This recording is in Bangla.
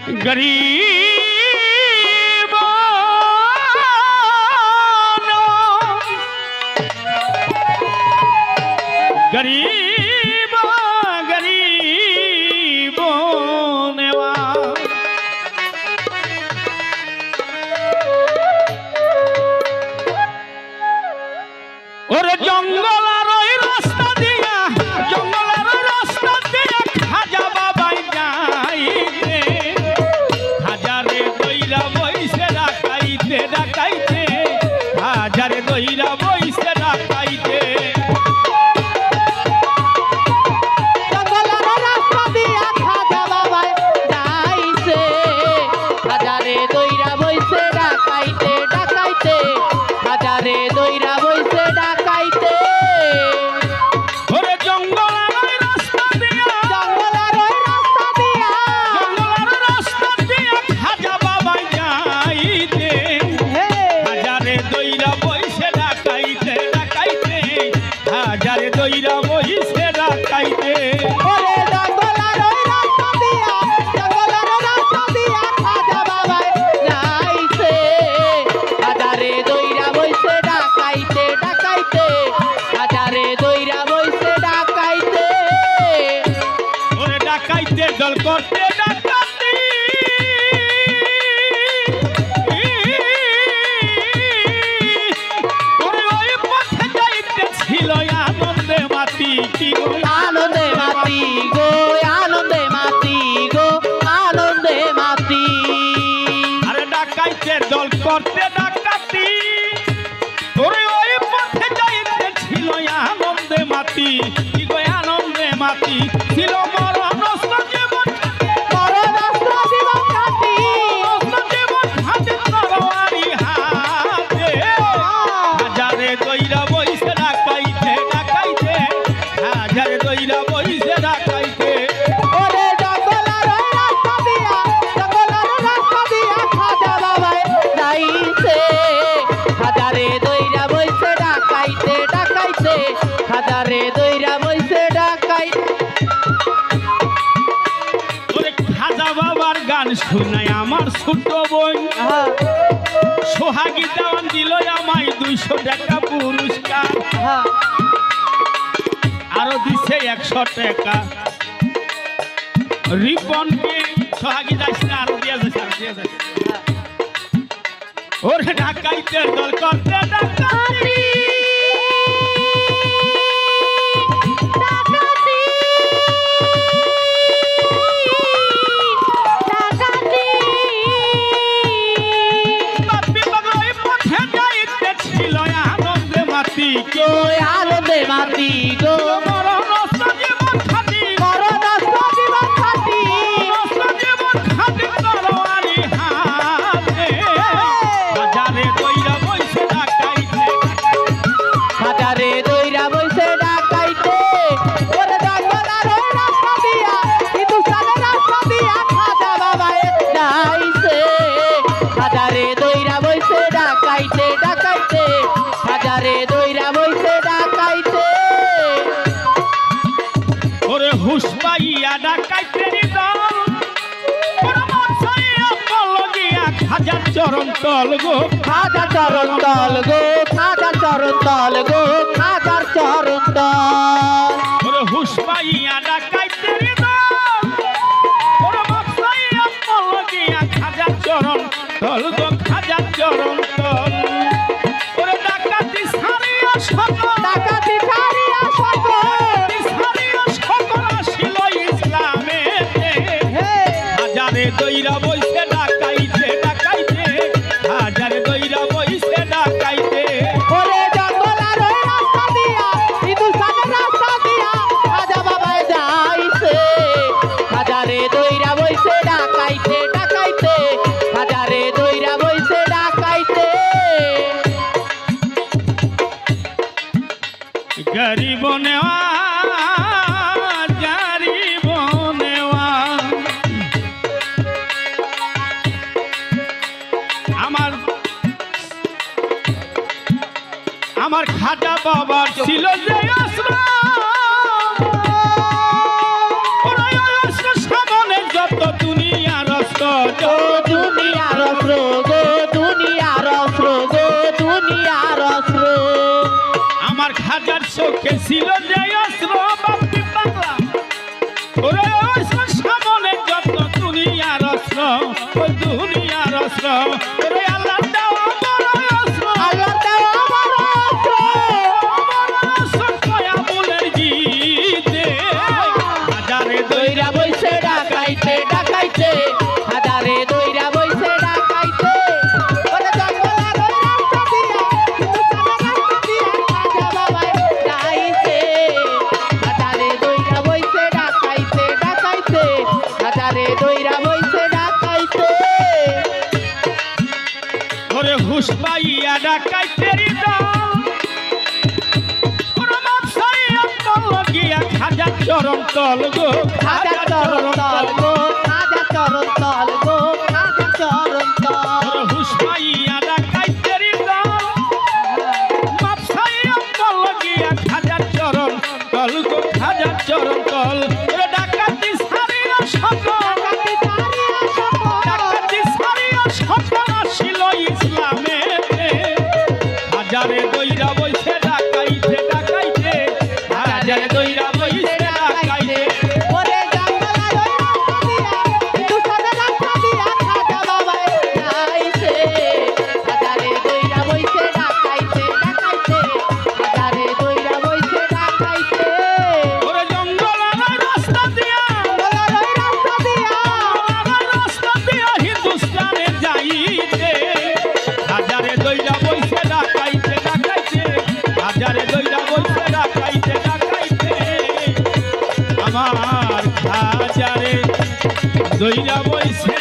गरीब गरीब गरीब नेवा और जंगल रास्ता दिया जंगल रास्ता दिया खाजा बाबा जाइए हाजारे दईरा बइसे डाकाइते डाकाइते हाजारे दईरा बइसे डाकाइते दल करते डाकाती ওই পথে যাইতে ছিল আনন্দে মাতি কি গো আনন্দে মাতি গো আনন্দে মাতি গো আনন্দে মাতি আরে ডাকাইতে দল করতে ডাকাতি ওরে ওই পথে যাইতে ছিল আনন্দে মাতি কি গো আনন্দে মাতি ছিল মরণ গান শুনাই আমার ছোট বোন সোহাগী দেওয়ান দিল আমায় 200 টাকা পুরস্কার আরো দিছে 100 টাকা রিপনকে সোহাগী যাইছে না আরো দিয়া যাচ্ছে ওরে ঢাকাইতে দল করতে ডাকাতি আনন্দে মাতি গো মরণ জীবন খাটি মরণ জীবন খাটি জীবন খাটি তরবারি হাতে হাজারে দইরা বইছে ডাকাইতে হাজারে দইরা বইছে ডাকাইতে ওরে ডাকলা রে রাস্তা দিয়া হিন্দুস্তানে রাস্তা দিয়া খাজা বাবায় যাইছে হাজারে দইরা বইছে ডাকাইতে ডাকাইতে হাজারে দইরা বইছে ডাকাইতে ওরে হুশ পাইয়া ডাকাইতে দল ওরে মনসাইয়া পলগিয়া হাজার চরণ তল গো হাজার চরণ তল গো হাজার চরণ তল গো হাজার চরণ তল ওরে হুশ পাইয়া ডাকাইতে দল ওরে মনসাইয়া পলগিয়া হাজার চরণ তল গো হাজার চরণ তল ওরে ডাকাতি সারিয়া সকল ডাকাতি সারিয়া সকল সারিয়া সকল আসিল ইসলামেতে হাজারে দইরা বইছে ডাকাইতে ডাকাইতে হাজারে দইরা বইছে ডাকাইতে ওরে জঙ্গলার ওই রাস্তা দিয়া হিন্দুস্তানের রাস্তা দিয়া খাজা বাবায় যাইছে হাজারে দইরা বইছে ডাকাইতে ডাকাইতে হাজারে দইরা বইছে ডাকাইতে গরিব নেওয়া গরিব নেওয়া আমার খাজা বাবার ছিল যে আশ্রম সামনে যত দুনিয়া রস গো দুনিয়ার অস্ত্র গো দুনিয়ার অস্ত্র গো দুনিয়ার অস্ত্র আমার খাজার চোখে ছিল যে অস্ত্র বাপি পাগলা ওরে অস্ত্র সামনে যত দুনিয়ার অস্ত্র ওই দুনিয়ার অস্ত্র ওরে আল্লাহ দেওয়া বড় অস্ত্র আল্লাহ দেওয়া বড় অস্ত্র বড় অস্ত্র কয়ামুলের জিতে হাজারে দইরা বইছে ডাকাইতে ডাকাইতে হাজারে দইরা বইছে ডাকাইতে ওরে জঙ্গলা রই রাস্তা দিয়া হিন্দুস্তানের রাস্তা দিয়া খাজা বাবাই ডাইছে হাজারে দইরা বইছে ডাকাইতে ডাকাইতে হাজারে দইরা বইছে ডাকাইতে ওরে হুশ পাইয়া ডাকাইতেরি দল ওরে মাপসাইয়া তল গিয়া খাজার চরণ তল গো খাজা চরণ তল গো খাজা চরণ তল গো খাজা চরণ তল ওরে হুশ পাইয়া ডাকাইতেরি দল মাপসাইয়া তল গিয়া খাজার চরণ তল গো খাজার চরণ তল ওরে ডাকাতি সারিয়া সকল ডাকাতি সারিয়া সকল আসিল ইসলামেতে হাজারে দইরা বইছে ডাকাইতে ডাকাইতে হাজারে দইরা বইছে ডাকাইতে ওরে জঙ্গলা রই রাস্তা দিয়া হিন্দুস্তানের রাস্তা দিয়া খাজা বাবাই ডাইছে হাজারে দইরা বইছে ডাকাইতে ডাকাইতে হাজারে দইরা বইছে ডাকাইতে ওরে জঙ্গলের রাস্তা দিয়া জঙ্গলা রই রাস্তা দিয়া রাস্তা দিয়া হিন্দুস্তানে যাইতে হাজারে দইরা বইছে ডাকাইতে ডাকাইতে হাজারে দইরা বইছে ডাকাইতে ডাকাইতে আমার হাজারে দইরা বইছে